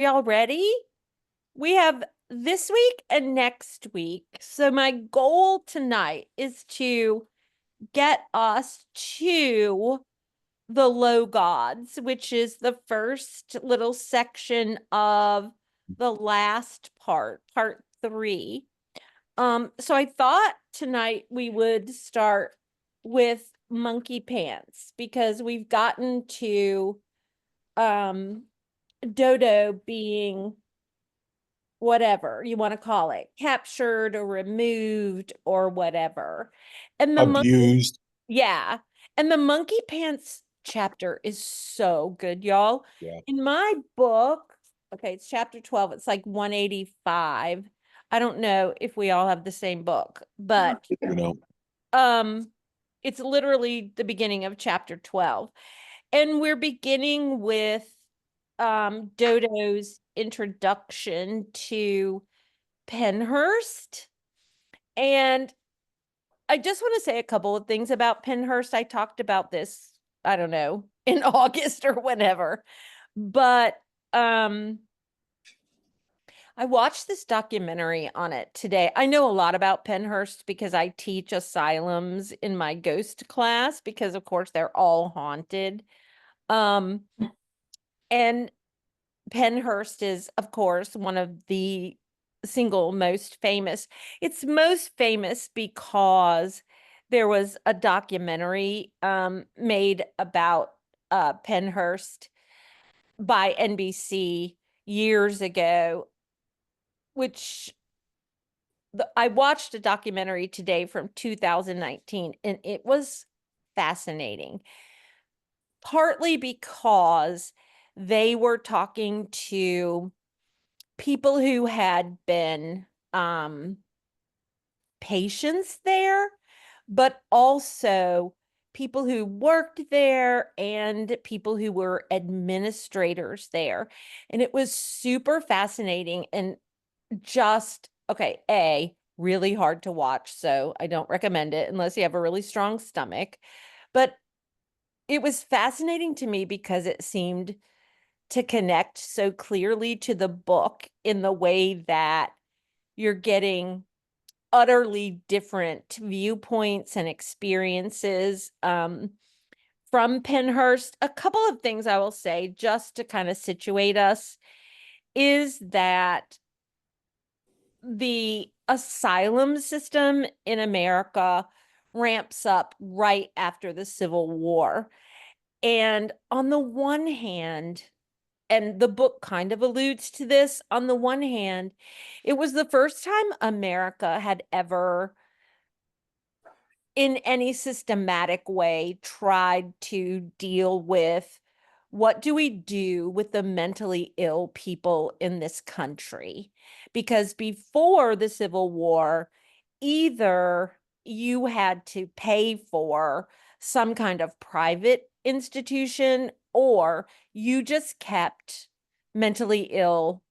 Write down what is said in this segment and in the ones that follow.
Y'all ready? We have this week and next week. So my goal tonight is to get us to the low gods, which is the first little section of the last part three. So I thought tonight we would start with monkey pants because we've gotten to um Dodo being whatever you want to call it, captured or removed or whatever. And the monkey, Abused. yeah. And the monkey pants chapter is so good, y'all. Yeah. In my book, okay, it's chapter 12. It's like 185. I don't know if we all have the same book, but You know, um it's literally the beginning of chapter 12. And we're beginning with Dodo's introduction to Penhurst. And I just want to say a couple of things about Penhurst. I talked about this, I don't know, in August or whenever. But um I watched this documentary on it today. I know a lot about Penhurst because I teach asylums in my ghost class because of course they're all haunted. Um and Penhurst is, of course, one of the single most famous. It's most famous because there was a documentary made about Penhurst by NBC years ago, which I watched a documentary today from 2019, and it was fascinating, partly because they were talking to people who had been patients there, but also people who worked there and people who were administrators there. And it was super fascinating and just, okay, really hard to watch. So I don't recommend it unless you have a really strong stomach. But it was fascinating to me because it seemed to connect so clearly to the book in the way that you're getting utterly different viewpoints and experiences from Penhurst. A couple of things I will say just to kind of situate us is that the asylum system in America ramps up right after the Civil War. And on the one hand, and the book kind of alludes to this. On the one hand, it was the first time America had ever, in any systematic way, tried to deal with what do we do with the mentally ill people in this country? Because before the Civil War, either you had to pay for some kind of private institution or you just kept mentally ill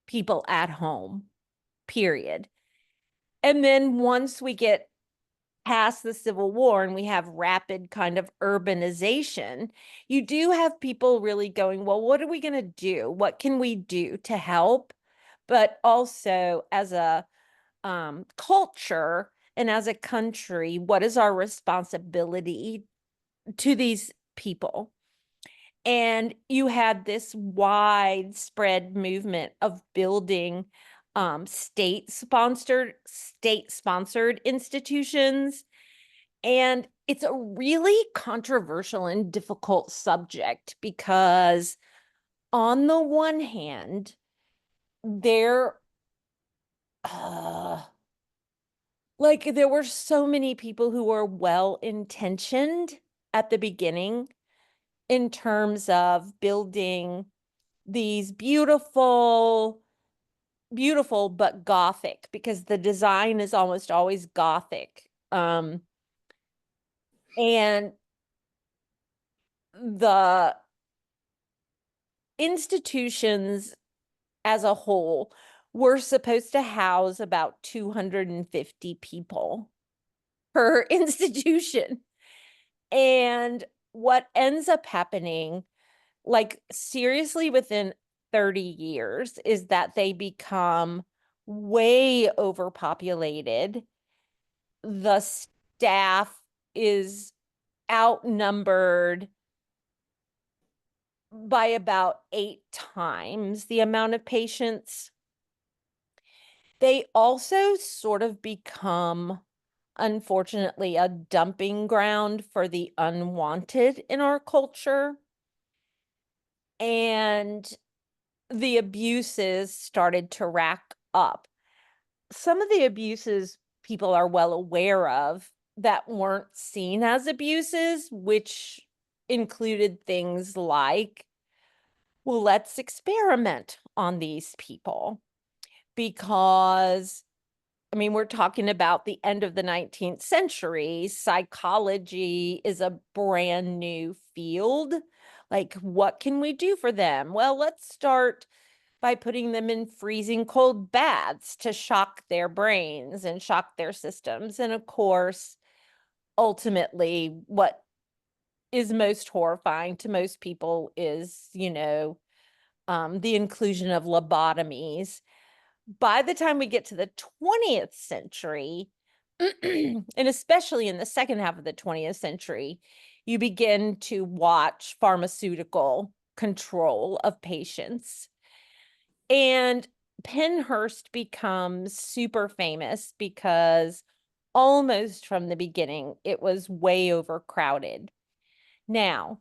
people at home, period. And then once we get past the Civil War and we have rapid kind of urbanization, you do have people really going, well, what are we going to do? What can we do to help? But also as a culture and as a country, what is our responsibility to these people? And you had this widespread movement of building state sponsored institutions. And it's a really controversial and difficult subject because on the one hand, there uh, there were so many people who were well intentioned at the beginning in terms of building these beautiful but gothic, because the design is almost always gothic. And the institutions as a whole were supposed to house about 250 people per institution. And what ends up happening, like seriously, within 30 years is that they become way overpopulated. The staff is outnumbered by about 8 times the amount of patients. They also sort of become, unfortunately, a dumping ground for the unwanted in our culture. And the abuses started to rack up. Some of the abuses people are well aware of that weren't seen as abuses, which included things like, well, let's experiment on these people. Because, I mean, we're talking about the end of the 19th century. Psychology is a brand new field. Like, what can we do for them? Well, let's start by putting them in freezing cold baths to shock their brains and shock their systems. And of course, ultimately, what is most horrifying to most people is, the inclusion of lobotomies. By the time we get to the 20th century, and especially in the second half of the 20th century, you begin to watch pharmaceutical control of patients. And Penhurst becomes super famous because almost from the beginning, it was way overcrowded. Now,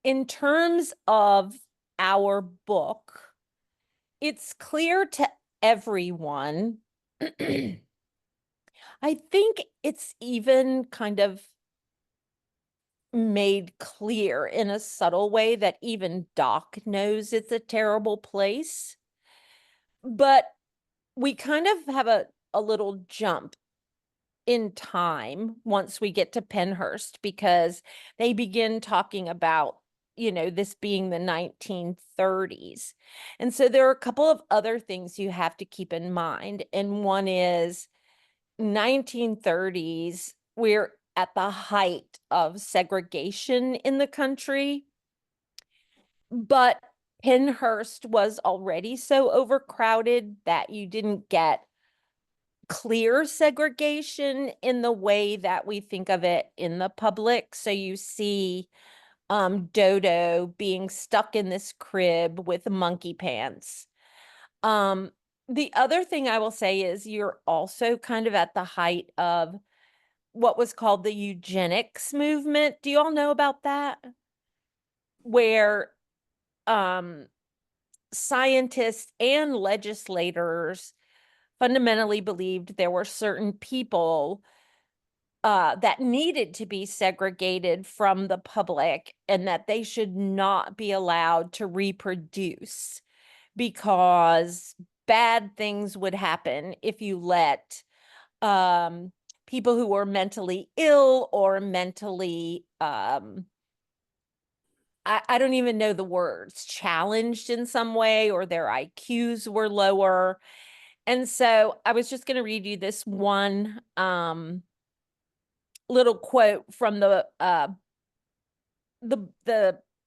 in terms of our book, it's clear to everyone. I think it's even kind of made clear in a subtle way that even Doc knows it's a terrible place. But we kind of have a little jump in time once we get to Penhurst, because they begin talking about, this being the 1930s. And so there are a couple of other things you have to keep in mind. And one is 1930s, we're at the height of segregation in the country. But Penhurst was already so overcrowded that you didn't get clear segregation in the way that we think of it in the public. So you see Dodo being stuck in this crib with monkey pants. The other thing I will say is you're also kind of at the height of what was called the eugenics movement. Do you all know about that? Where scientists and legislators fundamentally believed there were certain people that needed to be segregated from the public and that they should not be allowed to reproduce, because bad things would happen if you let people who were mentally ill or mentally I don't even know the words, challenged in some way, or their IQs were lower. And so I was just going to read you this one little quote from the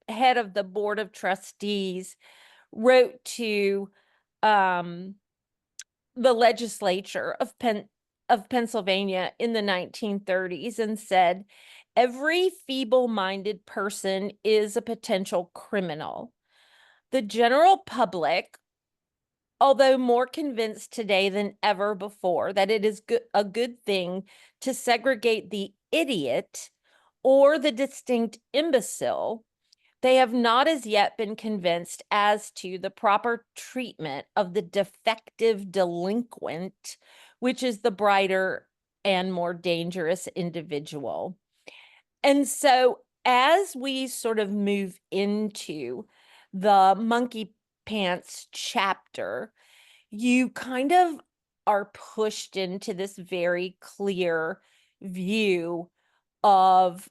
head of the board of trustees wrote to the legislature of Pennsylvania in the 1930s and said, "Every feeble-minded person is a potential criminal. The general public, although more convinced today than ever before that it is a good thing to segregate the idiot or the distinct imbecile, they have not as yet been convinced as to the proper treatment of the defective delinquent, which is the brighter and more dangerous individual." And so as we sort of move into the monkey pants chapter, you kind of are pushed into this very clear view of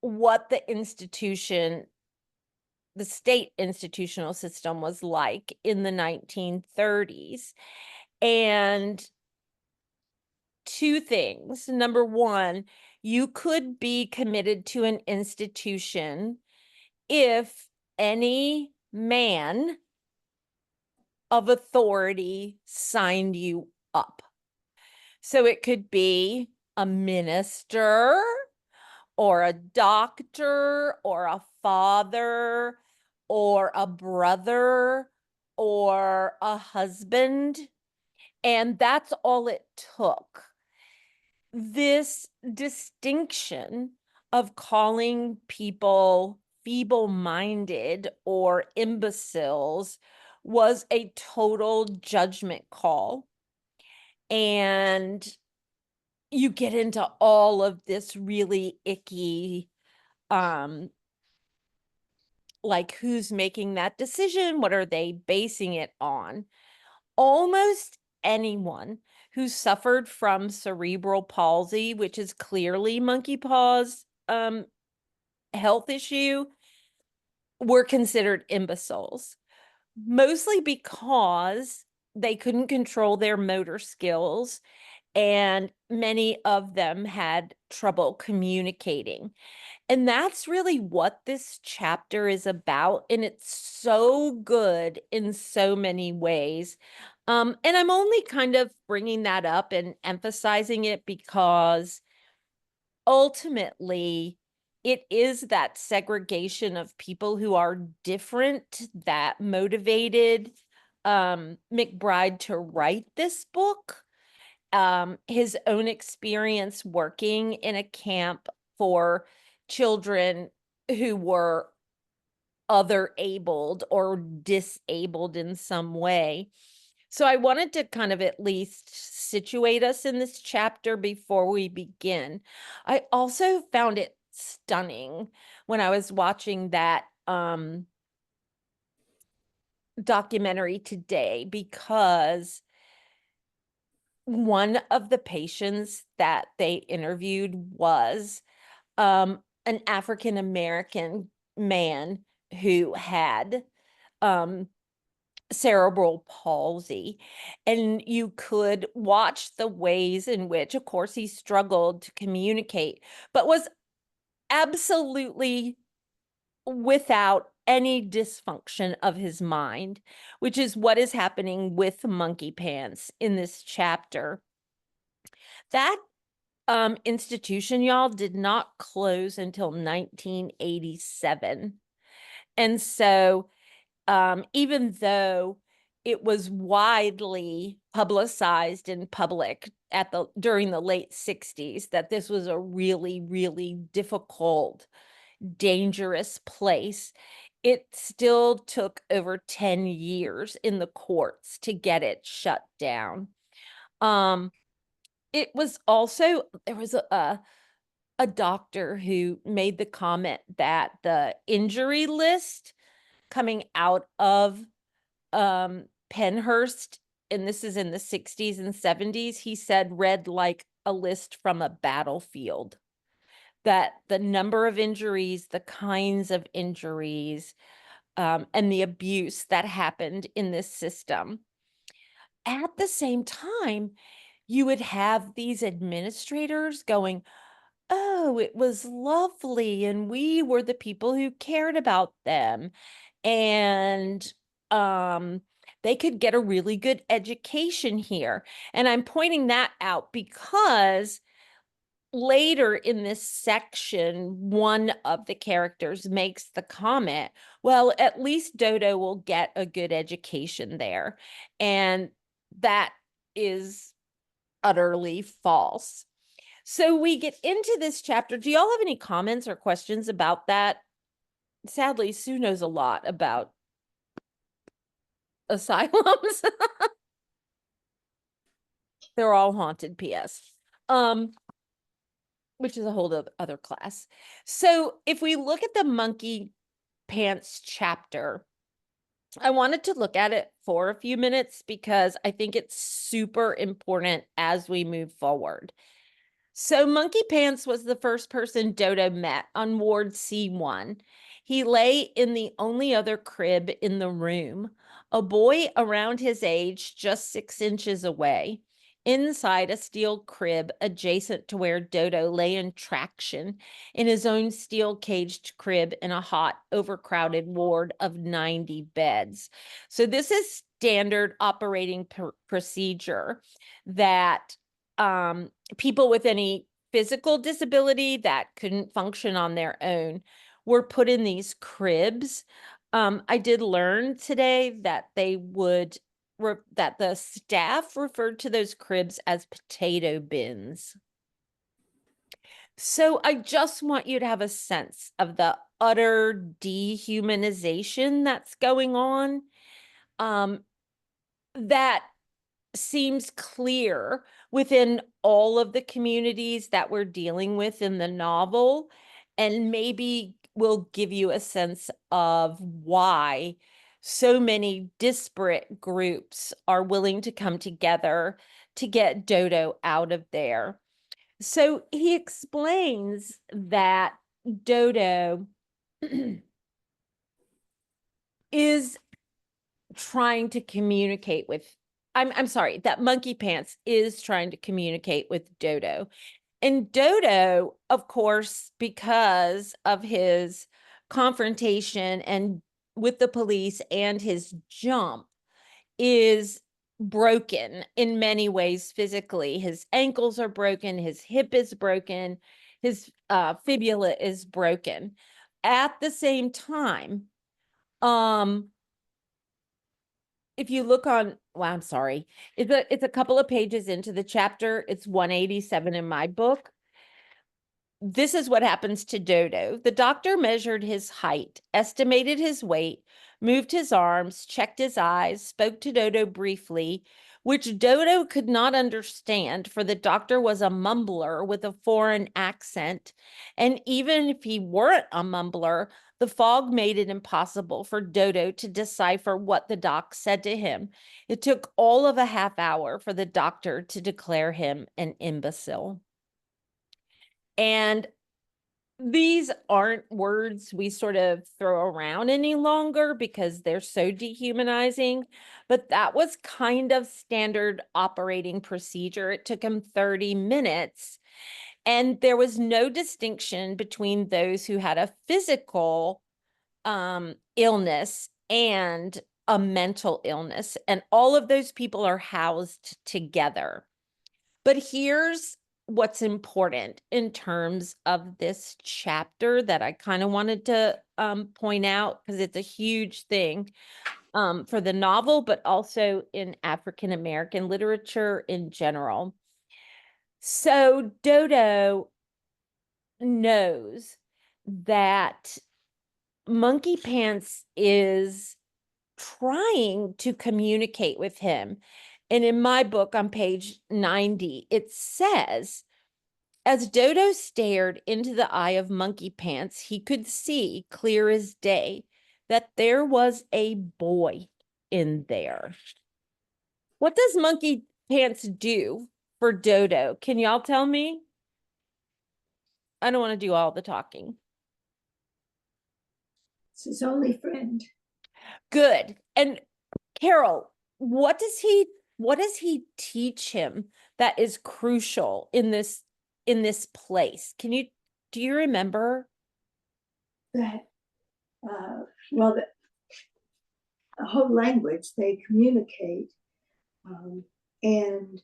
what the state institutional system was like in the 1930s. And two things. Number one, you could be committed to an institution if any man of authority signed you up. So it could be a minister or a doctor or a father or a brother or a husband. And that's all it took. This distinction of calling people feeble-minded or imbeciles was a total judgment call. And you get into all of this really icky, like who's making that decision? What are they basing it on? Almost anyone who suffered from cerebral palsy, which is clearly monkeypox health issue, were considered imbeciles, mostly because they couldn't control their motor skills, and many of them had trouble communicating. And that's really what this chapter is about. And it's so good in so many ways. And I'm only kind of bringing that up and emphasizing it because ultimately it is that segregation of people who are different that motivated McBride to write this book. His own experience working in a camp for children who were other abled or disabled in some way. So I wanted to kind of at least situate us in this chapter before we begin. I also found it stunning when I was watching that documentary today, because one of the patients that they interviewed was an African American man who had cerebral palsy. And you could watch the ways in which, of course, he struggled to communicate, but was absolutely without any dysfunction of his mind, which is what is happening with Monkey Pants in this chapter. That institution, y'all, did not close until 1987. And so even though it was widely publicized in public during the late 60s that this was a really, really difficult, dangerous place, it still took over 10 years in the courts to get it shut down. It was also, there was a doctor who made the comment that the injury list coming out of Pennhurst, and this is in the 60s and 70s, he said read like a list from a battlefield. That the number of injuries, the kinds of injuries, and the abuse that happened in this system. At the same time, you would have these administrators going, oh, it was lovely, and we were the people who cared about them. And they could get a really good education here. And I'm pointing that out because later in this section, one of the characters makes the comment, well, at least Dodo will get a good education there. And that is utterly false. So we get into this chapter. Do y'all have any comments or questions about that? Sadly, Sue knows a lot about asylums. They're all haunted, P.S. Which is a whole other class. So if we look at the Monkey Pants chapter, I wanted to look at it for a few minutes because I think it's super important as we move forward. So Monkey Pants was the first person Dodo met on Ward C1. He lay in the only other crib in the room, a boy around his age, just 6 inches away, inside a steel crib adjacent to where Dodo lay in traction in his own steel-caged crib in a hot, overcrowded ward of 90 beds. So this is standard operating procedure that people with any physical disability that couldn't function on their own were put in these cribs. I did learn today that that the staff referred to those cribs as potato bins. So I just want you to have a sense of the utter dehumanization that's going on. That seems clear within all of the communities that we're dealing with in the novel, and maybe will give you a sense of why so many disparate groups are willing to come together to get Dodo out of there. So he explains that Dodo is trying to communicate with, I'm sorry, that Monkey Pants is trying to communicate with Dodo. And Dodo, of course, because of his confrontation and with the police and his jump, is broken in many ways physically. His ankles are broken, his hip is broken, his fibula is broken. At the same time, if you look on, well, I'm sorry, it's a couple of pages into the chapter. It's 187 in my book. This is what happens to Dodo. The doctor measured his height, estimated his weight, moved his arms, checked his eyes, spoke to Dodo briefly, which Dodo could not understand, for the doctor was a mumbler with a foreign accent. And even if he weren't a mumbler, the fog made it impossible for Dodo to decipher what the doc said to him. It took all of a half hour for the doctor to declare him an imbecile. And these aren't words we sort of throw around any longer because they're so dehumanizing, but that was kind of standard operating procedure. It took him 30 minutes, and there was no distinction between those who had a physical illness and a mental illness, and all of those people are housed together. But here's what's important in terms of this chapter that I kind of wanted to point out, because it's a huge thing for the novel, but also in African American literature in general. So Dodo knows that Monkey Pants is trying to communicate with him. And in my book on page 90, it says, as Dodo stared into the eye of Monkey Pants, he could see clear as day that there was a boy in there. What does Monkey Pants do for Dodo? Can y'all tell me? I don't want to do all the talking. It's his only friend. Good. And Carol, what does he teach him that is crucial in this place? Do you remember? That well, the whole language they communicate, and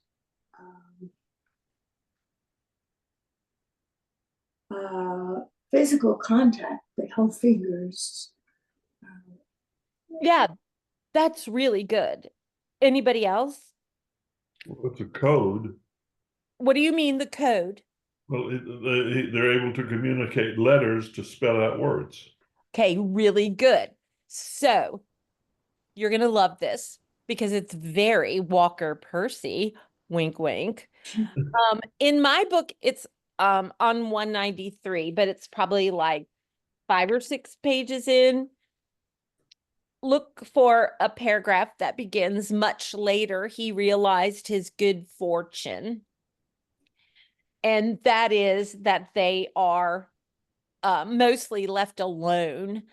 physical contact. They hold fingers. Yeah, that's really good. Anybody else? Well, it's a code. What do you mean, the code? Well, they're able to communicate letters to spell out words. Okay, really good. So you're going to love this because it's very Walker Percy, wink, wink. In my book, it's on 193, but it's probably like 5 or 6 pages in. Look for a paragraph that begins, much later, he realized his good fortune. And that is that they are mostly left alone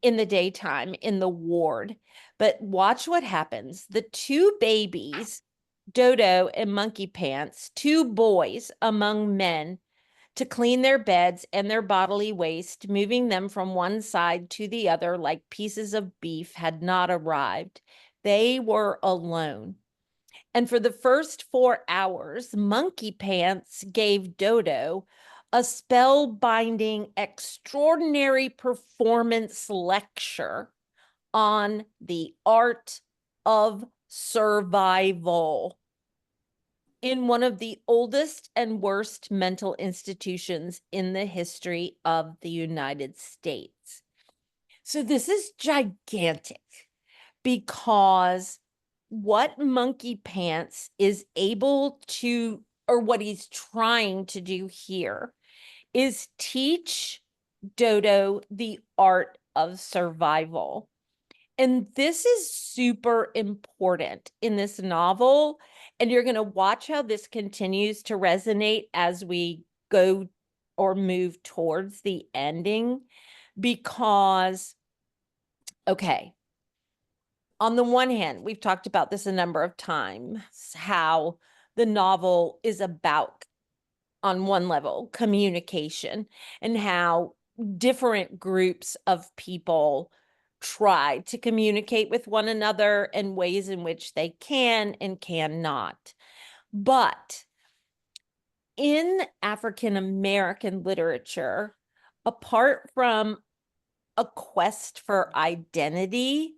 in the daytime in the ward. But watch what happens. The 2 babies, Dodo and Monkey Pants, 2 boys among men, to clean their beds and their bodily waste, moving them from one side to the other like pieces of beef, had not arrived. They were alone. And for the first 4 hours, Monkey Pants gave Dodo a spellbinding, extraordinary performance lecture on the art of survival in one of the oldest and worst mental institutions in the history of the United States. So this is gigantic because what Monkey Pants is able to, or what he's trying to do here, is teach Dodo the art of survival. And this is super important in this novel. And you're going to watch how this continues to resonate as we go or move towards the ending. Because, okay, on the one hand, we've talked about this a number of times, how the novel is about, on one level, communication, and how different groups of people try to communicate with one another in ways in which they can and cannot. But in African American literature, apart from a quest for identity,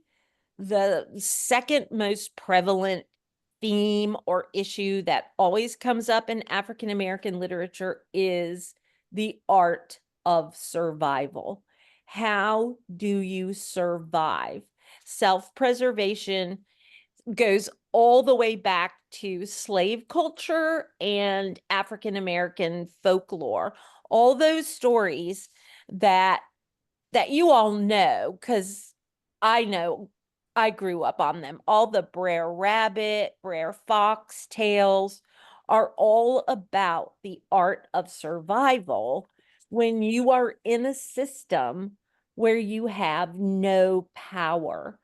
the second most prevalent theme or issue that always comes up in African American literature is the art of survival. How do you survive? Self-preservation goes all the way back to slave culture and African American folklore. All those stories that you all know, because I know I grew up on them. All the Brer Rabbit, Brer Fox tales are all about the art of survival when you are in a system where you have no power.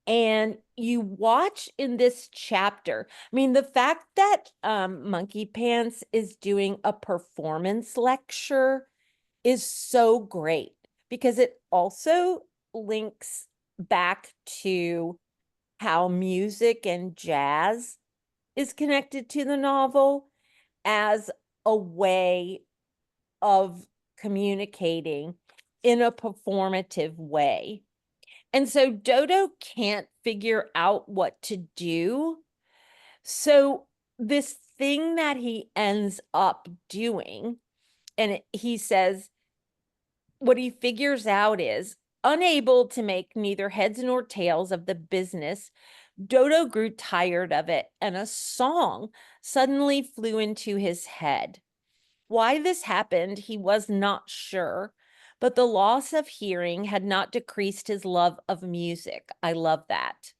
And you watch in this chapter, I mean, the fact that Monkey Pants is doing a performance lecture is so great because it also links back to how music and jazz is connected to the novel as a way of communicating in a performative way. And so Dodo can't figure out what to do. So this thing that he ends up doing, and he says, what he figures out is, unable to make neither heads nor tails of the business, Dodo grew tired of it, and a song suddenly flew into his head. Why this happened, he was not sure, but the loss of hearing had not decreased his love of music. I love that.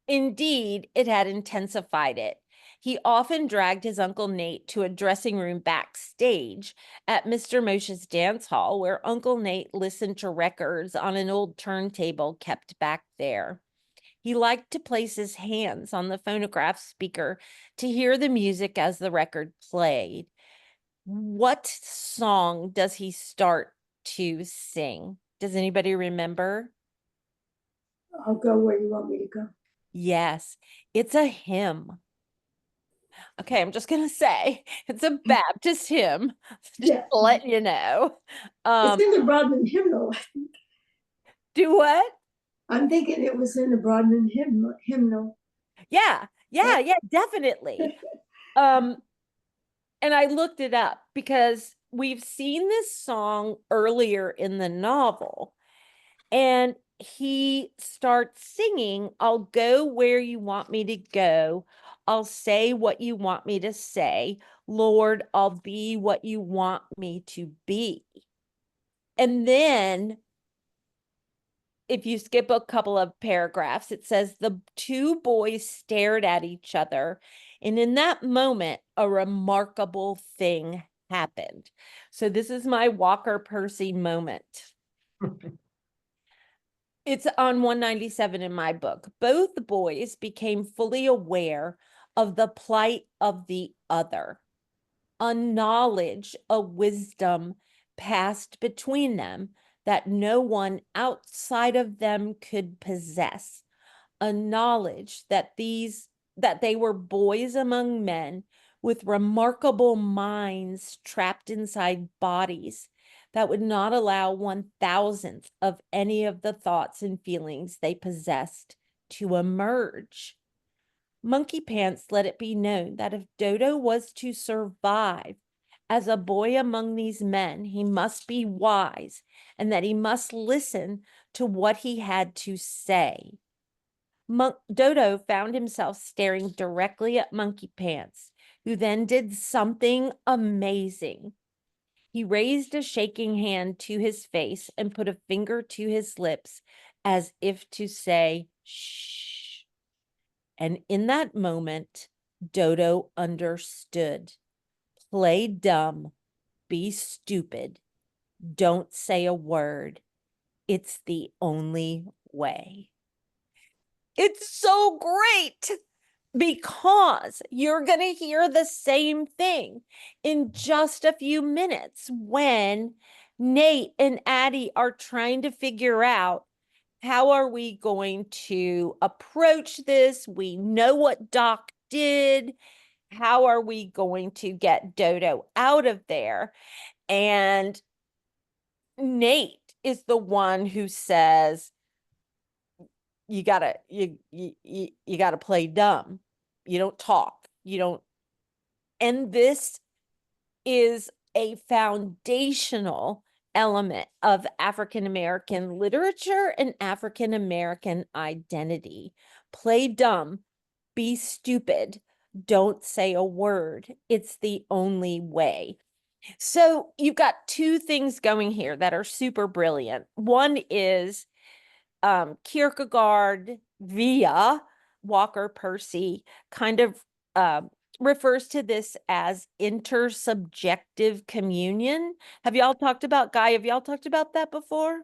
Indeed, it had intensified it. He often dragged his Uncle Nate to a dressing room backstage at Mr. Moshe's dance hall, where Uncle Nate listened to records on an old turntable kept back there. He liked to place his hands on the phonograph speaker to hear the music as the record played. What song does he start to sing? Does anybody remember? I'll go where you want me to go. Yes, it's a hymn. Okay, I'm just going to say it's a Baptist hymn. Just Yeah. letting you know. It's in the Broadman hymnal. Do what? I'm thinking it was in the Broadman hymnal. Yeah, definitely. And I looked it up because we've seen this song earlier in the novel. And he starts singing, I'll go where you want me to go. I'll say what you want me to say. Lord, I'll be what you want me to be. And then if you skip a couple of paragraphs, it says the two boys stared at each other. And in that moment, a remarkable thing happened. So this is my Walker Percy moment. It's on 197 in my book. Both boys became fully aware of the plight of the other. A knowledge, a wisdom passed between them that no one outside of them could possess, a knowledge that they were boys among men with remarkable minds trapped inside bodies that would not allow 1,000th of any of the thoughts and feelings they possessed to emerge. Monkey Pants let it be known that if Dodo was to survive as a boy among these men, he must be wise and that he must listen to what he had to say. Dodo found himself staring directly at Monkey Pants, who then did something amazing. He raised a shaking hand to his face and put a finger to his lips as if to say, shh. And in that moment, Dodo understood. Play dumb, be stupid, don't say a word. It's the only way. It's so great because you're going to hear the same thing in just a few minutes when Nate and Addie are trying to figure out, how are we going to approach this? We know what Doc did. How are we going to get Dodo out of there? And Nate is the one who says, you gotta play dumb. You don't talk. You don't. And this is a foundational element of African American literature and African American identity. Play dumb, be stupid, don't say a word. It's the only way. So you've got two things going here that are super brilliant. One is Kierkegaard via Walker Percy kind of refers to this as intersubjective communion. Have y'all talked about that before?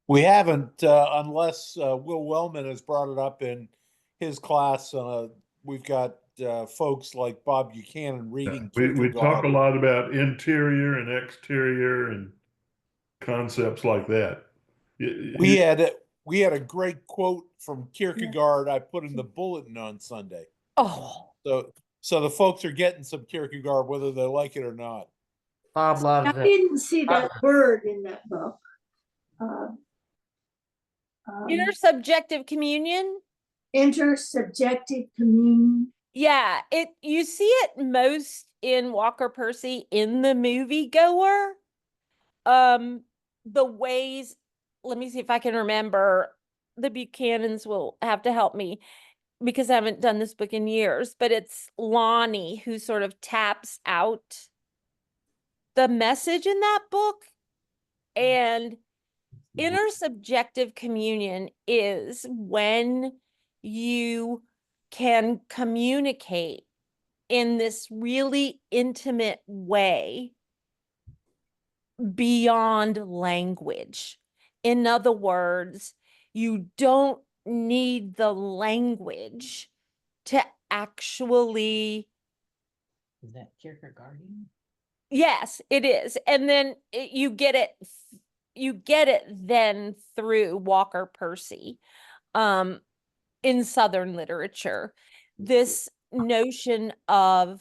We haven't, unless Will Wellman has brought it up in his class. We've got folks like Bob Buchanan reading We talk a Kierkegaard. lot about interior and exterior and concepts like that. We had a great quote from Kierkegaard I put in the bulletin on Sunday. Oh, So the folks are getting some Kierkegaard whether they like it or not. Bob loves I it. didn't see that word in that book. intersubjective communion. Intersubjective communion. Yeah, you see it most in Walker Percy in the movie goer. The ways, let me see if I can remember. The Buchanans will have to help me because I haven't done this book in years, but it's Lonnie who sort of taps out the message in that book. And intersubjective communion is when you can communicate in this really intimate way beyond language. In other words, you don't need the language to actually. Is that Kierkegaardian? Yes, it is. And then you get it then through Walker Percy in Southern literature. This notion of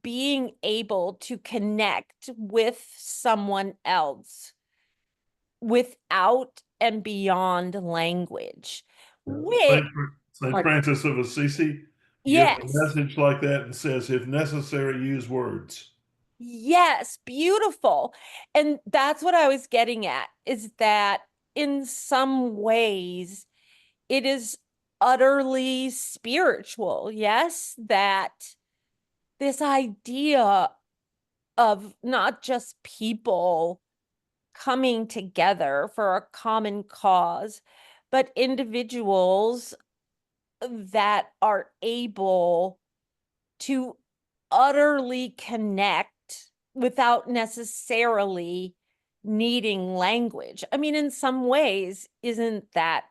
being able to connect with someone else without and beyond language. Saint Francis of Assisi gives a message like that and says, if necessary, use words. Yes, beautiful. And that's what I was getting at, is that in some ways it is utterly spiritual. Yes, that this idea of not just people coming together for a common cause, but individuals that are able to utterly connect without necessarily needing language. I mean, in some ways, isn't that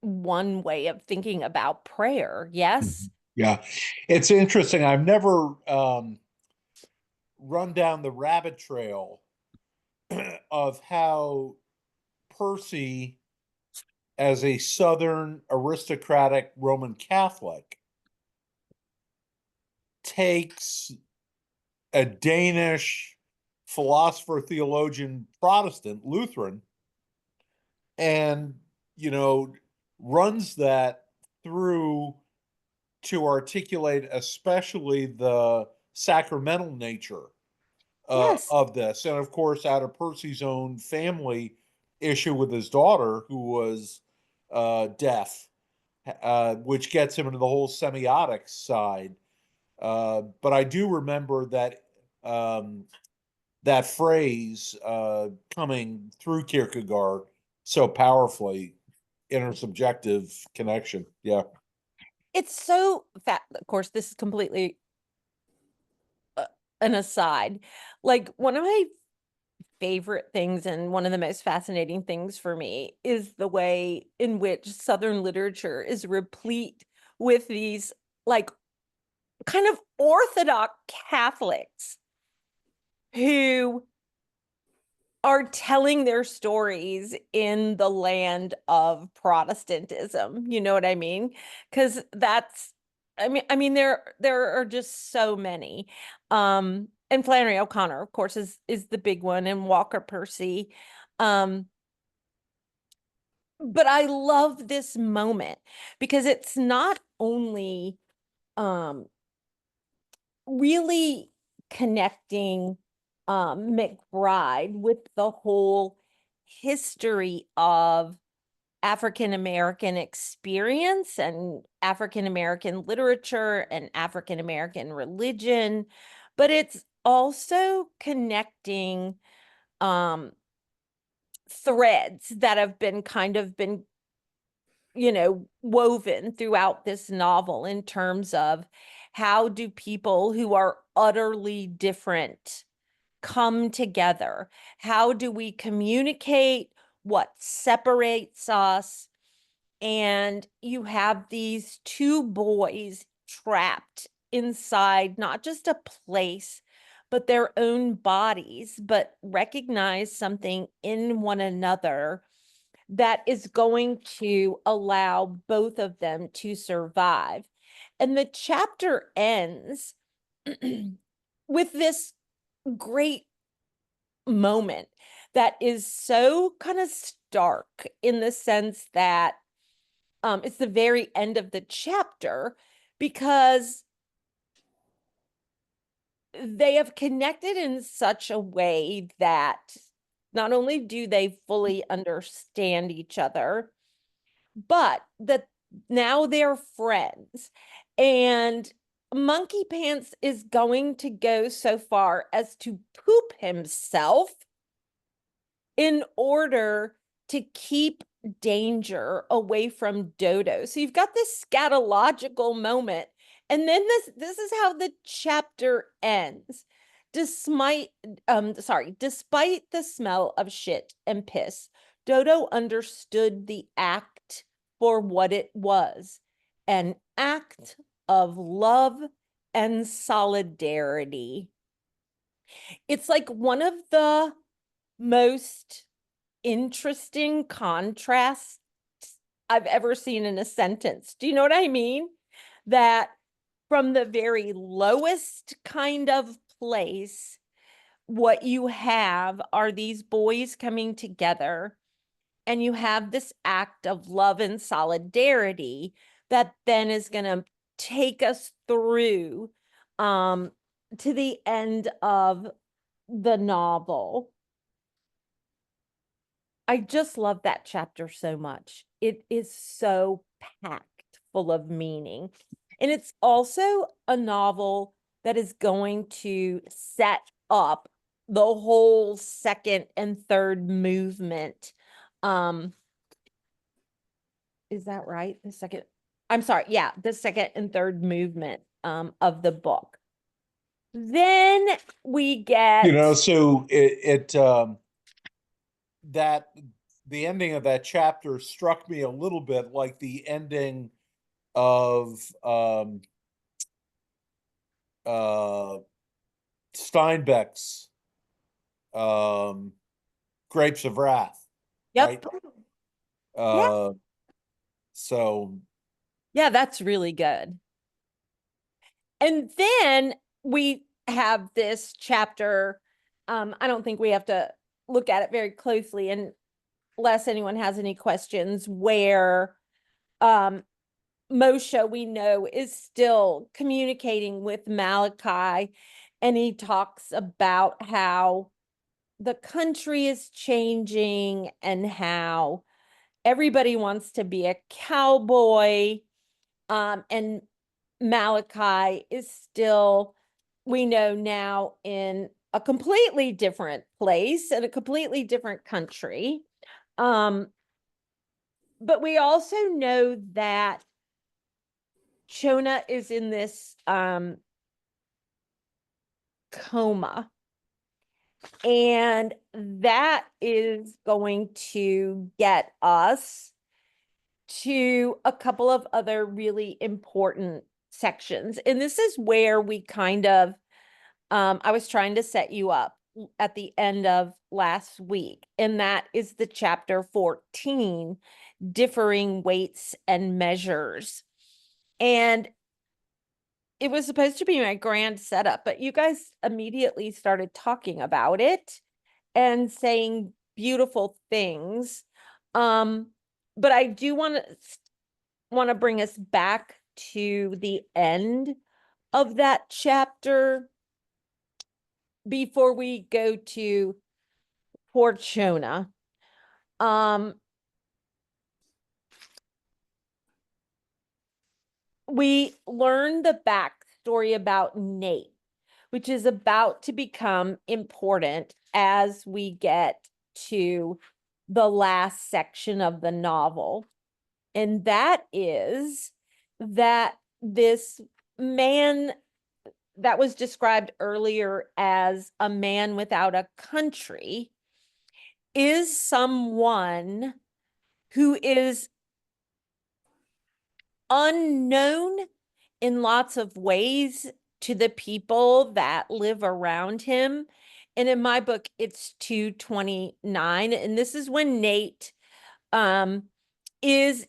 one way of thinking about prayer? Yes. Yeah, it's interesting. I've never run down the rabbit trail of how Percy, as a Southern aristocratic Roman Catholic, takes a Danish philosopher, theologian, Protestant, Lutheran, and, runs that through to articulate especially the sacramental nature Yes. of this. And of course, out of Percy's own family issue with his daughter, who was deaf, which gets him into the whole semiotics side. But I do remember that that phrase coming through Kierkegaard so powerfly, intersubjective connection. Yeah. It's so fat. Of course, this is completely an aside. Like, one of my favorite things and one of the most fascinating things for me is the way in which Southern literature is replete with these, like, kind of Orthodox Catholics who are telling their stories in the land of Protestantism. You know what I mean? Because there are just so many. And Flannery O'Connor, of course, is the big one, and Walker Percy. But I love this moment because it's not only really connecting McBride with the whole history of African American experience and African American literature and African American religion, but it's also connecting threads that have been woven throughout this novel in terms of how do people who are utterly different come together? How do we communicate what separates us? And you have these two boys trapped inside not just a place, but their own bodies, but recognize something in one another that is going to allow both of them to survive. And the chapter ends with this great moment that is so kind of stark in the sense that it's the very end of the chapter, because they have connected in such a way that not only do they fully understand each other, but that now they're friends. And Monkey Pants is going to go so far as to poop himself in order to keep danger away from Dodo. So you've got this scatological moment. And then this is how the chapter ends. Despite the smell of shit and piss, Dodo understood the act for what it was, an act of love and solidarity. It's like one of the most interesting contrasts I've ever seen in a sentence. Do you know what I mean? That from the very lowest kind of place, what you have are these boys coming together, and you have this act of love and solidarity that then is going to take us through to the end of the novel. I just love that chapter so much. It is so packed full of meaning. And it's also a novel that is going to set up the whole second and third movement. Is that right? The second and third movement of the book. Then we get So that the ending of that chapter struck me a little bit like the ending of Steinbeck's grapes of wrath. Yep. Right? Yeah. So Yeah, that's really good. And then we have this chapter. I don't think we have to look at it very closely unless anyone has any questions, where Moshe, we know, is still communicating with Malachi, and he talks about how the country is changing and how everybody wants to be a cowboy. And Malachi is still, we know now, in a completely different place and a completely different country. But we also know that Jonah is in this coma, and that is going to get us to a couple of other really important sections. And this is where we kind of, I was trying to set you up at the end of last week, and that is the chapter 14, differing weights and measures. And it was supposed to be my grand setup, but you guys immediately started talking about it and saying beautiful things. But I do want to bring us back to the end of that chapter before we go to poor Jonah. We learn the backstory about Nate, which is about to become important as we get to the last section of the novel. And that is that this man that was described earlier as a man without a country is someone who is unknown in lots of ways to the people that live around him. And in my book, it's 229. And this is when Nate is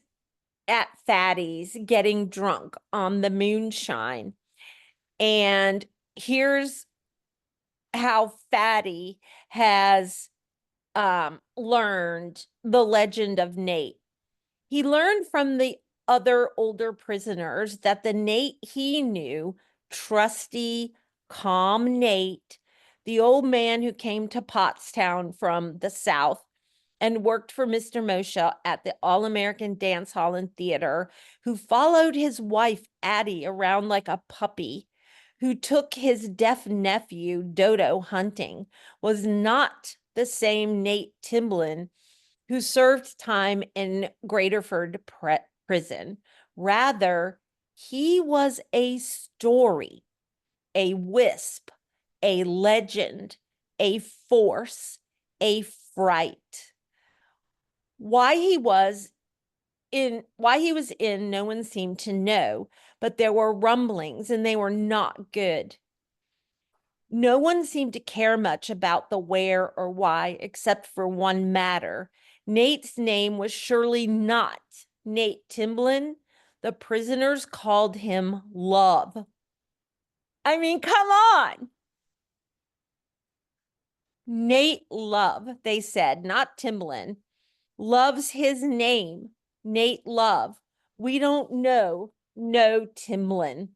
at Fatty's getting drunk on the moonshine. And here's how Fatty has learned the legend of Nate. He learned from the other older prisoners that the Nate he knew, trusty, calm Nate, the old man who came to Pottstown from the South and worked for Mr. Moshe at the All-American Dance Hall and Theater, who followed his wife, Addie, around like a puppy, who took his deaf nephew, Dodo, hunting, was not the same Nate Timblin who served time in Graterford prison. Rather, he was a story, a wisp, a legend, a force, a fright. Why he was in, no one seemed to know, but there were rumblings and they were not good. No one seemed to care much about the where or why, except for one matter. Nate's name was surely not Nate Timblin. The prisoners called him Love. I mean, come on. Nate Love, they said, not Timblin. Love's his name. Nate Love. We don't know no Timblin.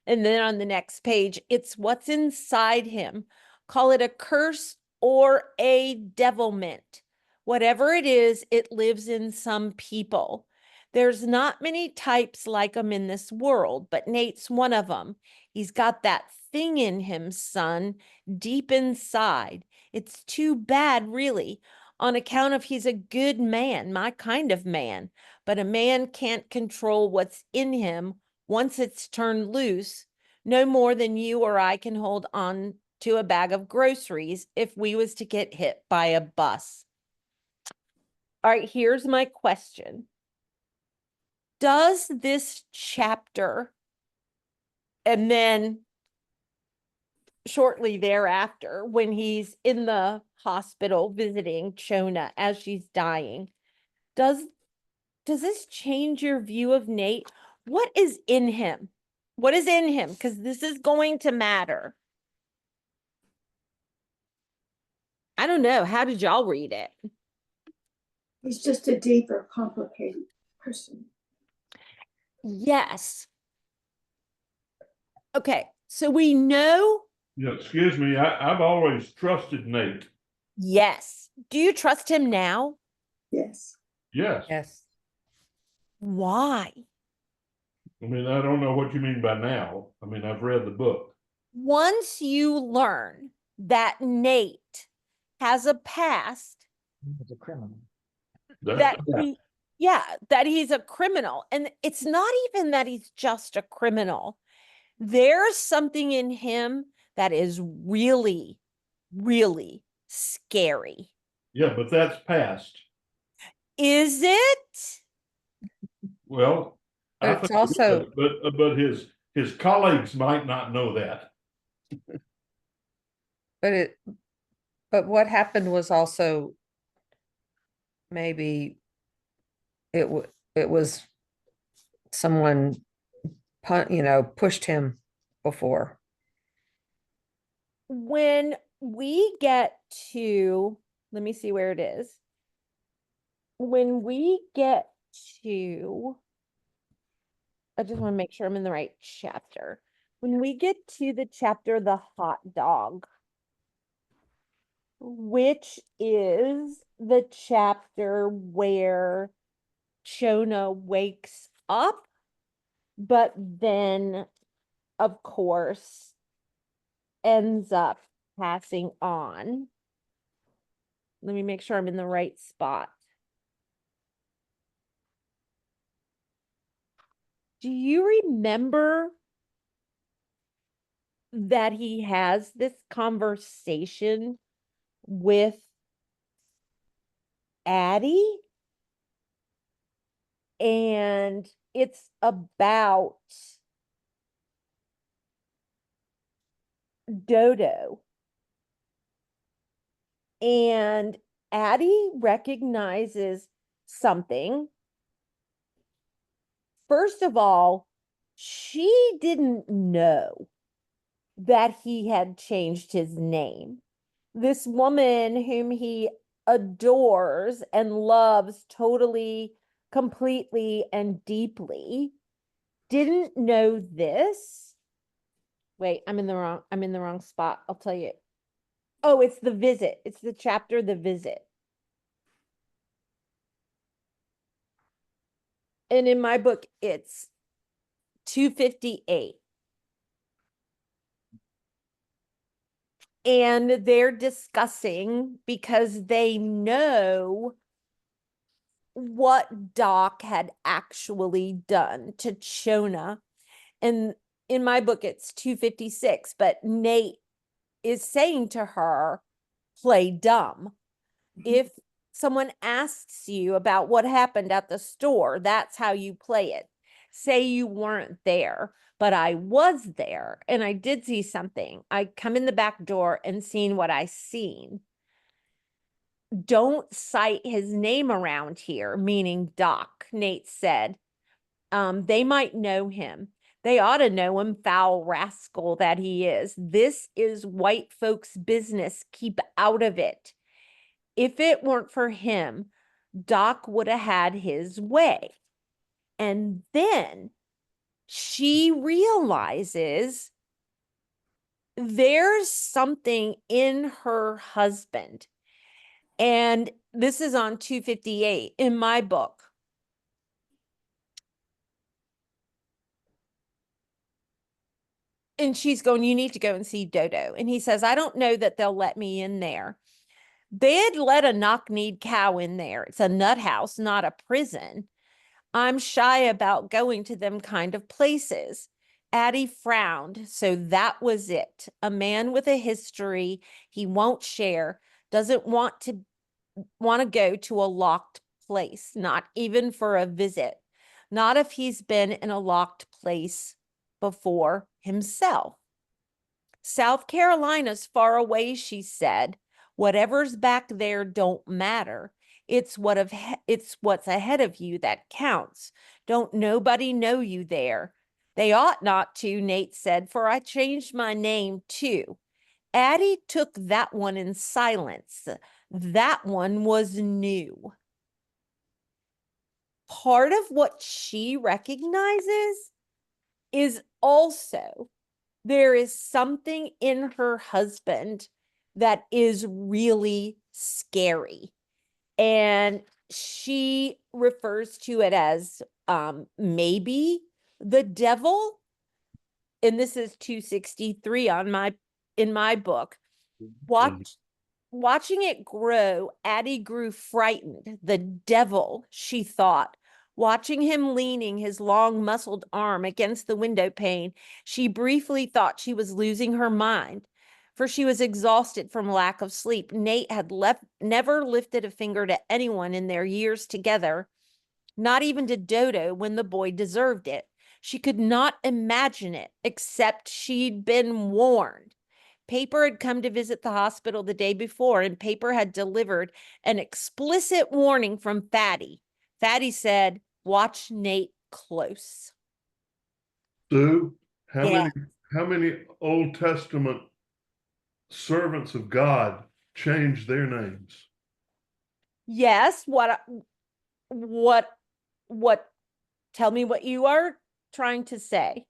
And then on the next page, it's what's inside him. Call it a curse or a devilment. Whatever it is, it lives in some people. There's not many types like him in this world, but Nate's one of them. He's got that thing in him, son, deep inside. It's too bad, really, on account of he's a good man, my kind of man. But a man can't control what's in him once it's turned loose, no more than you or I can hold on to a bag of groceries if we was to get hit by a bus. All right, here's my question. Does this chapter, and then shortly thereafter, when he's in the hospital visiting Chona as she's dying. Does this change your view of Nate? What is in him? What is in him? Because this is going to matter. I don't know. How did y'all read it? He's just a deeper, complicated person. Yes. Okay. So we know. Yeah, excuse me. I've always trusted Nate. Yes. Do you trust him now? Yes. Yes. Yes. Why? I mean, I don't know what you mean by now. I mean, I've read the book. Once you learn that Nate has a past, He was a criminal. that he's a criminal, and it's not even that he's just a criminal. There's something in him that is really, really scary. Yeah, but that's past. Is it? Well, But I it's think also- it is, but his colleagues might not know that. But what happened was also maybe it was someone pushed him before. When we get to, let me see where it is. When we get to, I just want to make sure I'm in the right chapter. When we get to the chapter, The Hot Dog, which is the chapter where Chona wakes up, but then, of course, ends up passing on. Let me make sure I'm in the right spot. Do you remember that he has this conversation with Addie? And it's about Dodo. And Addie recognizes something. First of all, she didn't know that he had changed his name. This woman whom he adores and loves totally, completely, and deeply didn't know this. Wait, I'm in the wrong spot. I'll tell you. Oh, it's The Visit. It's the chapter, The Visit. And in my book, it's 258. And they're discussing, because they know what Doc had actually done to Chona. And in my book, it's 256, but Nate is saying to her, play dumb. If someone asks you about what happened at the store, that's how you play it. Say you weren't there, but I was there and I did see something. I come in the back door and seen what I seen. Don't cite his name around here, meaning Doc, Nate said. They might know him. They ought to know him, foul rascal that he is. This is white folks' business. Keep out of it. If it weren't for him, Doc would have had his way. And then she realizes there's something in her husband. And this is on 258 in my book. And she's going, you need to go and see Dodo. And he says, I don't know that they'll let me in there. They'd let a knock-kneed cow in there. It's a nut house, not a prison. I'm shy about going to them kind of places. Addie frowned. So that was it. A man with a history he won't share, doesn't want to go to a locked place, not even for a visit. Not if he's been in a locked place before himself. South Carolina's far away, she said. Whatever's back there don't matter. It's what's ahead of you that counts. Don't nobody know you there. They ought not to, Nate said, for I changed my name too. Addie took that one in silence. That one was new. Part of what she recognizes is also there is something in her husband that is really scary. And she refers to it as maybe the devil. And this is 263 in my book. Watching it grow, Addie grew frightened. The devil, she thought. Watching him leaning his long muscled arm against the window pane, she briefly thought she was losing her mind, for she was exhausted from lack of sleep. Nate had never lifted a finger to anyone in their years together, not even to Dodo when the boy deserved it. She could not imagine it, except she'd been warned. Paper had come to visit the hospital the day before, and Paper had delivered an explicit warning from Fatty. Fatty said, watch Nate close. Sue, Yeah. how many Old Testament servants of God changed their names? Yes, tell me what you are trying to say.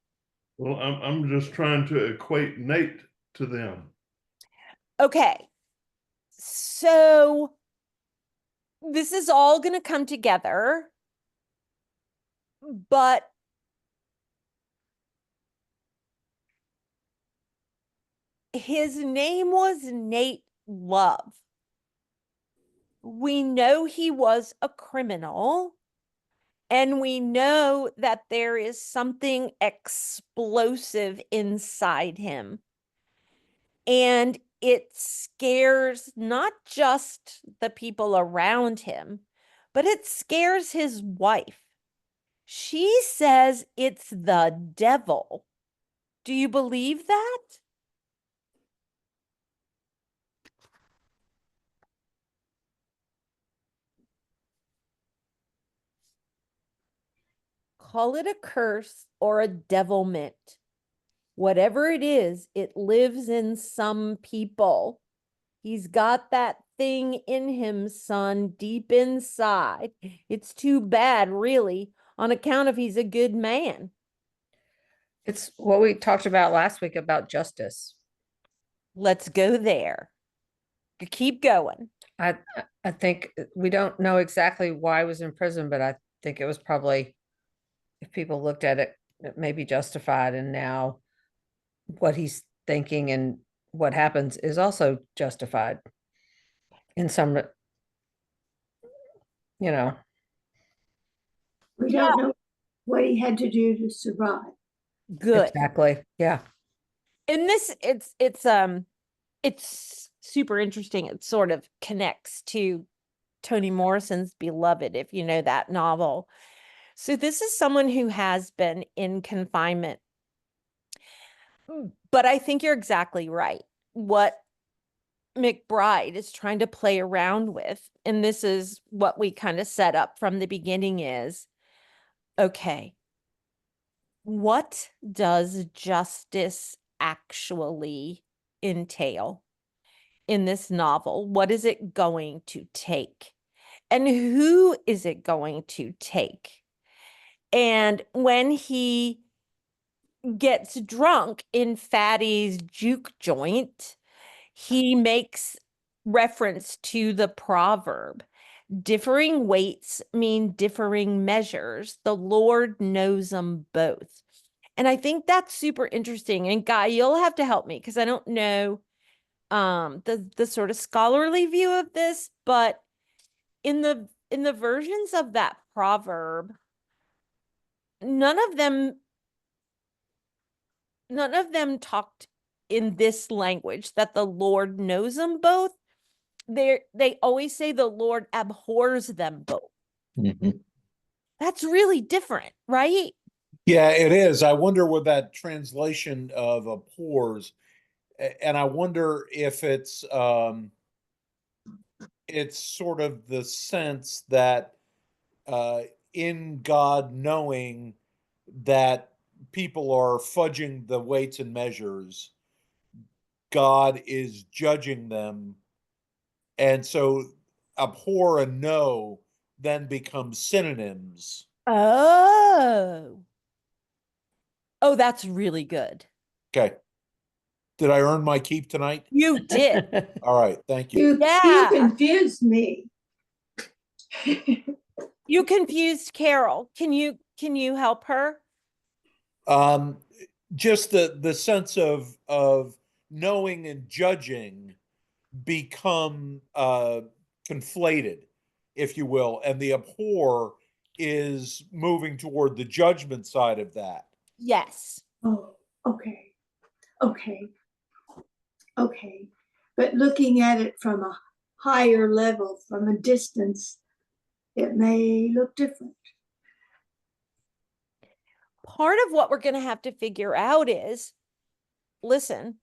Well, I'm just trying to equate Nate to them. Okay. So this is all going to come together, but his name was Nate Love. We know he was a criminal, and we know that there is something explosive inside him. And it scares not just the people around him, but it scares his wife. She says it's the devil. Do you believe that? Call it a curse or a devilment. Whatever it is, it lives in some people. He's got that thing in him, son, deep inside. It's too bad, really, on account of he's a good man. It's what we talked about last week about justice. Let's go there. Keep going. I think we don't know exactly why he was in prison, but I think it was probably, if people looked at it, it may be justified. And now what he's thinking and what happens is also justified in some, you know. We don't know what he had to do to survive. Good. Exactly. Yeah. In this, it's super interesting. It sort of connects to Toni Morrison's Beloved, if you know that novel. So this is someone who has been in confinement. But I think you're exactly right. What McBride is trying to play around with, and this is what we kind of set up from the beginning, is, okay, what does justice actually entail in this novel? What is it going to take? And who is it going to take? And when he gets drunk in Fatty's juke joint, he makes reference to the proverb, differing weights mean differing measures. The Lord knows them both. And I think that's super interesting. And Guy, you'll have to help me because I don't know the sort of scholarly view of this, but in the versions of that proverb, none of them talked in this language that the Lord knows them both. They always say the Lord abhors them both. Mm-hmm. That's really different, right? Yeah, it is. I wonder what that translation of abhors, And I wonder if it's sort of the sense that in God knowing that people are fudging the weights and measures, God is judging them. And so abhor and know then becomes synonyms. Oh. Oh, that's really good. Okay. Did I earn my keep tonight? You did. All right. Thank you. You Yeah. confused me. You confused Carol. Can you help her? Just the sense of knowing and judging become conflated, if you will, and the abhor is moving toward the judgment side of that. Yes. Oh, okay. Okay. Okay. But looking at it from a higher level, from a distance, it may look different. Part of what we're going to have to figure out is, listen,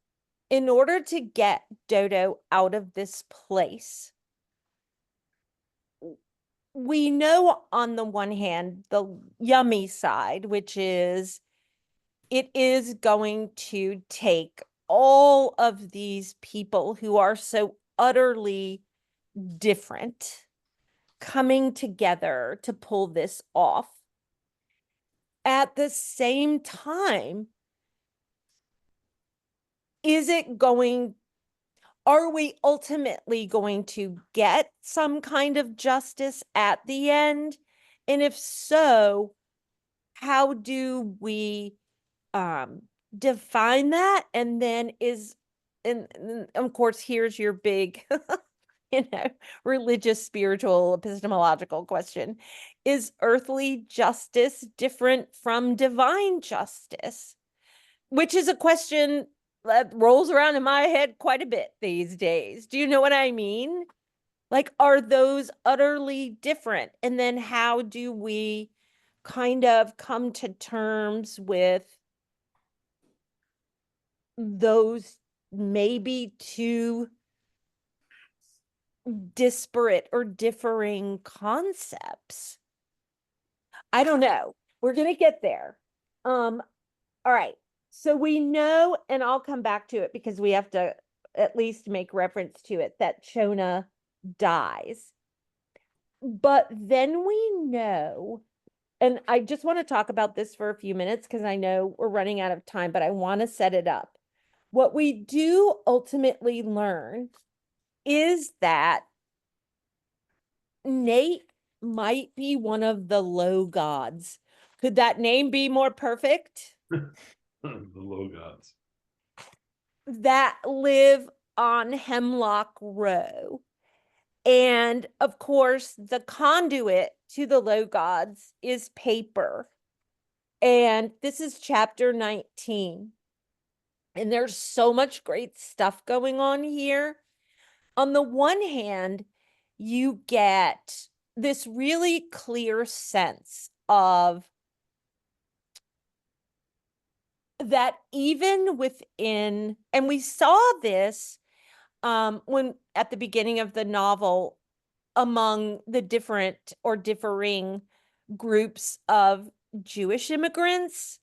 in order to get Dodo out of this place, we know on the one hand, the yummy side, which is it is going to take all of these people who are so utterly different coming together to pull this off. At the same time, are we ultimately going to get some kind of justice at the end? And if so, how do we define that? And then and of course, here's your big, religious, spiritual, epistemological question. Is earthly justice different from divine justice? Which is a question that rolls around in my head quite a bit these days. Do you know what I mean? Like, are those utterly different? And then how do we kind of come to terms with those maybe two disparate or differing concepts? I don't know. We're going to get there. All right. So we know, and I'll come back to it because we have to at least make reference to it, that Chona dies. But then we know, and I just want to talk about this for a few minutes because I know we're running out of time, but I want to set it up. What we do ultimately learn is that Nate might be one of the low gods. Could that name be more perfect? The low gods. That live on Hemlock Row. And of course, the conduit to the low gods is paper. And this is chapter 19. And there's so much great stuff going on here. On the one hand, you get this really clear sense of that even within, and we saw this when at the beginning of the novel, among the different or differing groups of Jewish immigrants,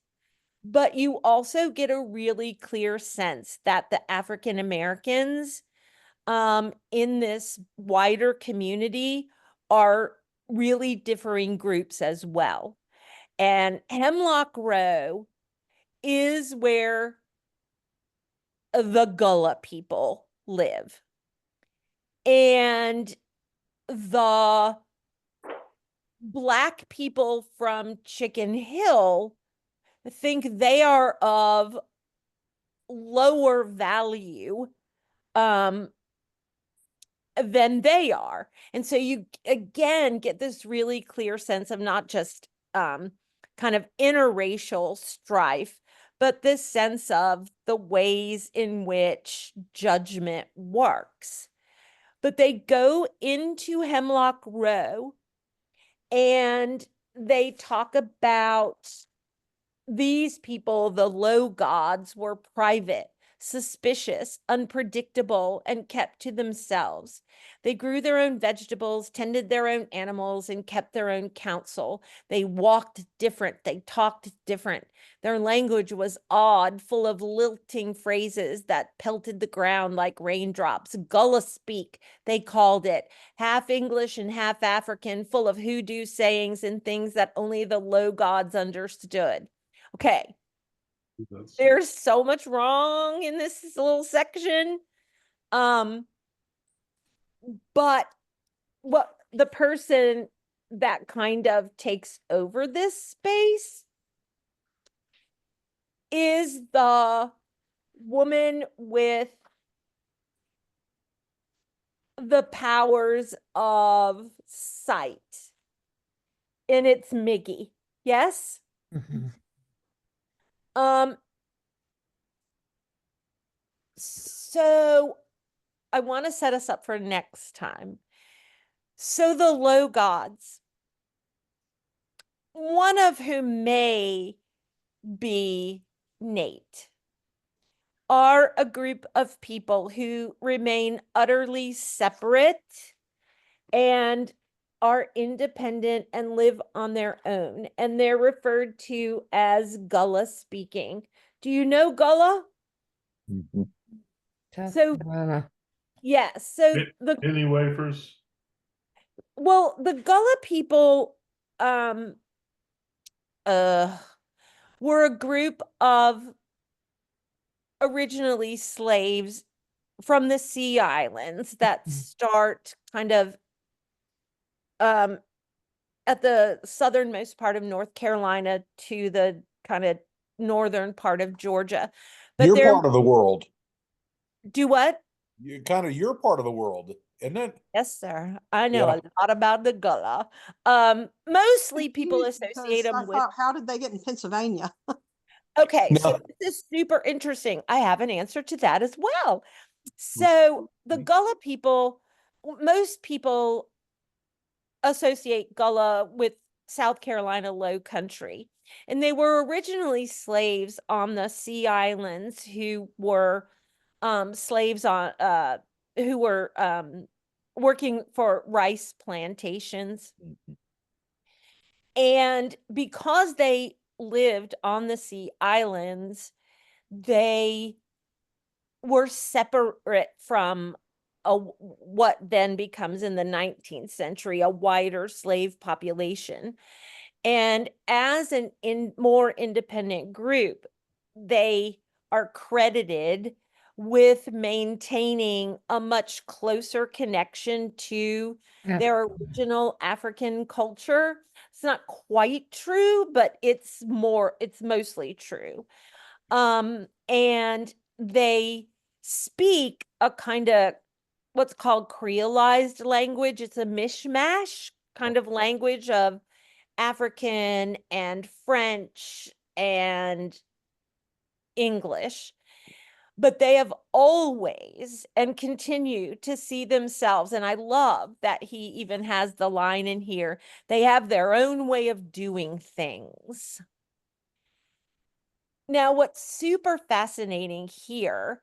but you also get a really clear sense that the African Americans in this wider community are really differing groups as well. And Hemlock Row is where the Gullah people live. And the Black people from Chicken Hill think they are of lower value than they are. And so you again get this really clear sense of not just kind of interracial strife, but this sense of the ways in which judgment works. But they go into Hemlock Row and they talk about these people, the low gods, were private. suspicious, unpredictable, and kept to themselves. They grew their own vegetables, tended their own animals, and kept their own counsel. They walked different. They talked different. Their language was odd, full of lilting phrases that pelted the ground like raindrops. Gullah speak, they called it, half English and half African, full of hoodoo sayings and things that only the low gods understood. Okay, there's so much wrong in this little section. But what the person that kind of takes over this space is the woman with the powers of sight. And it's Miggy. Yes? So I want to set us up for next time. So the low gods, one of whom may be Nate, are a group of people who remain utterly separate and are independent and live on their own. And they're referred to as Gullah speaking. Do you know Gullah? So, yes. So Any wafers? Well, the Gullah people were a group of originally slaves from the Sea Islands that start kind of at the southernmost part of North Carolina to the kind of northern part of Georgia. But You're they're part of the world. do what? You're part of the world, isn't it? Yes, sir. I know Yeah. a lot about the Gullah. Mostly people associate them with. How did they get in Pennsylvania? Okay, so No. this is super interesting. I have an answer to that as well. So the Gullah people, most people associate Gullah with South Carolina Low Country. And they were originally slaves on the Sea Islands who were slaves on who were working for rice plantations. And because they lived on the Sea Islands, they were separate from what then becomes in the 19th century a wider slave population. And as an more independent group, they are credited with maintaining a much closer connection to their original African culture. It's not quite true, but it's mostly true. And they speak a kind of what's called creolized language. It's a mishmash kind of language of African and French and English. But they have always and continue to see themselves. And I love that he even has the line in here. They have their own way of doing things. Now, what's super fascinating here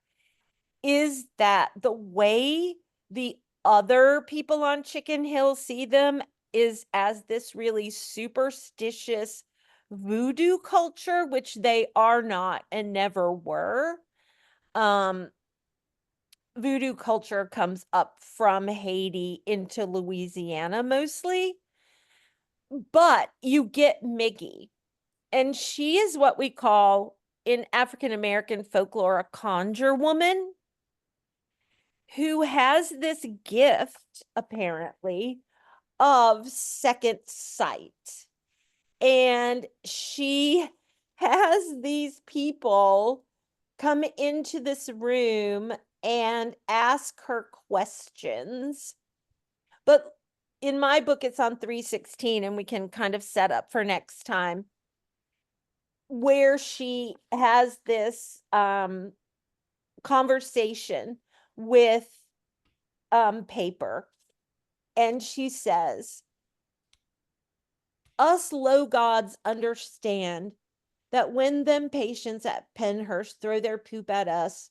is that the way the other people on Chicken Hill see them is as this really superstitious voodoo culture, which they are not and never were. Voodoo culture comes up from Haiti into Louisiana mostly. But you get Miggy, and she is what we call in African American folklore a conjure woman who has this gift, apparently, of second sight. And she has these people come into this room and ask her questions. But in my book, it's on 316, and we can kind of set up for next time, where she has this conversation with paper. And she says, us low gods understand that when them patients at Penhurst throw their poop at us,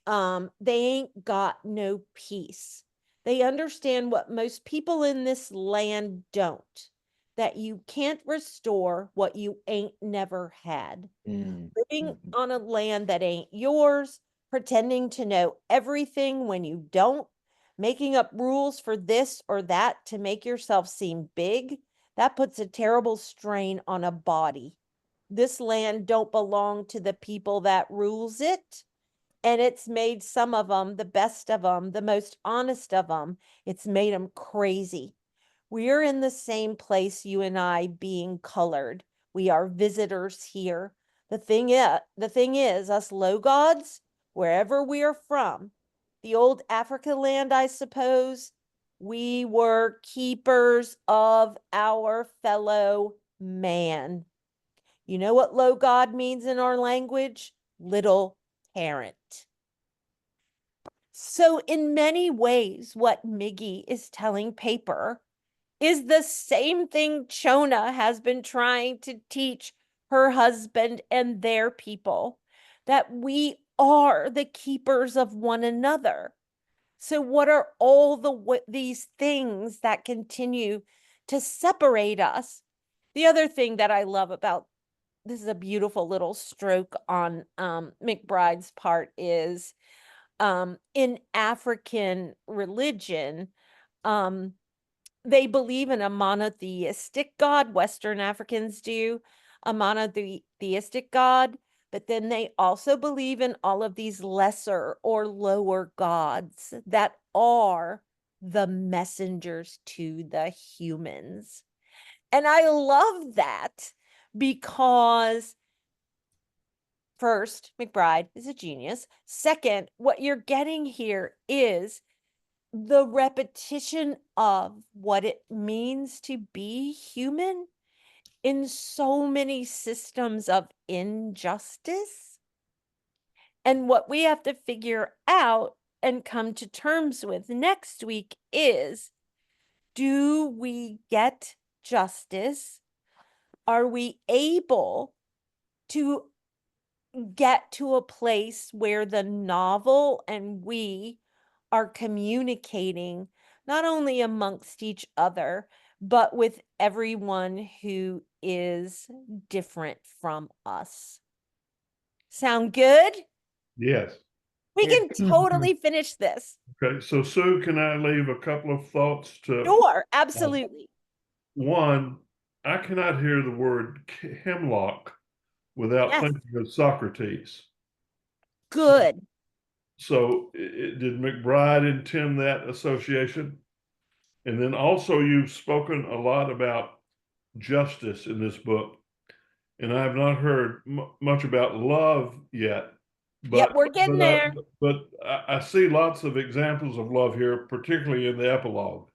they ain't got no peace. They understand what most people in this land don't, that you can't restore what you ain't never had. Living on a land that ain't yours, pretending to know everything when you don't, making up rules for this or that to make yourself seem big, that puts a terrible strain on a body. This land don't belong to the people that rules it. And it's made some of them, the best of them, the most honest of them, it's made them crazy. We're in the same place, you and I, being colored. We are visitors here. The thing is, us low gods, wherever we are from, the old Africa land, I suppose, we were keepers of our fellow man. You know what low god means in our language? Little parent. So in many ways, what Miggy is telling Paper is the same thing Chona has been trying to teach her husband and their people, that we are the keepers of one another. So what are all these things that continue to separate us? The other thing that I love about this is a beautiful little stroke on McBride's part is in African religion, they believe in a monotheistic God. Western Africans do, a monotheistic God, but then they also believe in all of these lesser or lower gods that are the messengers to the humans. And I love that because first, McBride is a genius. Second, what you're getting here is the repetition of what it means to be human in so many systems of injustice. And what we have to figure out and come to terms with next week is, do we get justice? Are we able to get to a place where the novel and we are communicating not only amongst each other, but with everyone who is different from us? Sound good? Yes. We can totally finish this. Okay. So, Sue, can I leave a couple of thoughts to? Sure, absolutely. One, I cannot hear the word hemlock without Yes. thinking of Socrates. Good. So, did McBride intend that association? And then also, you've spoken a lot about justice in this book, and I have not heard much about love yet. But, yep, we're getting there. But I see lots of examples of love here, particularly in the epilogue.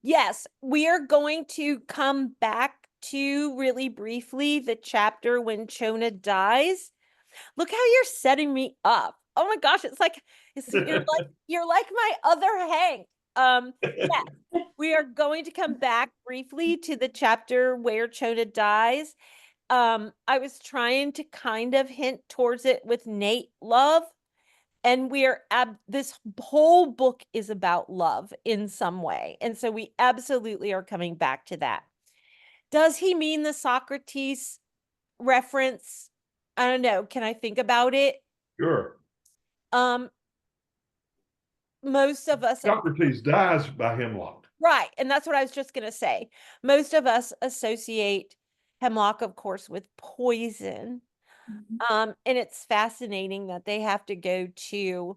Yes, we are going to come back to really briefly the chapter when Chona dies. Look how you're setting me up. Oh my gosh, you're like my other Hank. Yeah, we are going to come back briefly to the chapter where Chona dies. I was trying to kind of hint towards it with Nate love, and this whole book is about love in some way, and so we absolutely are coming back to that. Does he mean the Socrates reference? I don't know. Can I think about it? Sure. Most of us Socrates dies by hemlock. right, and that's what I was just going to say. Most of us associate hemlock, of course, with poison. And it's fascinating that they have to go to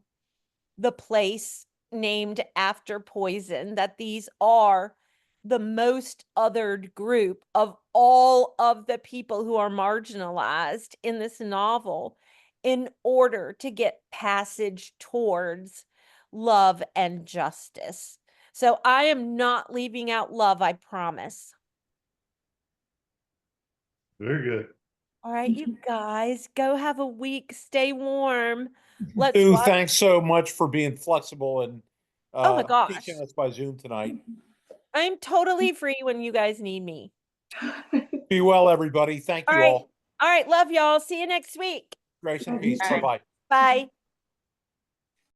the place named after poison, that these are the most othered group of all of the people who are marginalized in this novel in order to get passage towards love and justice. So I am not leaving out love, I promise. Very good. All right, you guys, go have a week. Stay warm. Let's Sue, watch. thanks so much for being flexible and Oh my gosh. teaching us by Zoom tonight. I'm totally free when you guys need me. Be well, everybody. Thank you all. All right, love y'all. See you next week. Grace and Love you peace. too. Bye-bye. Bye.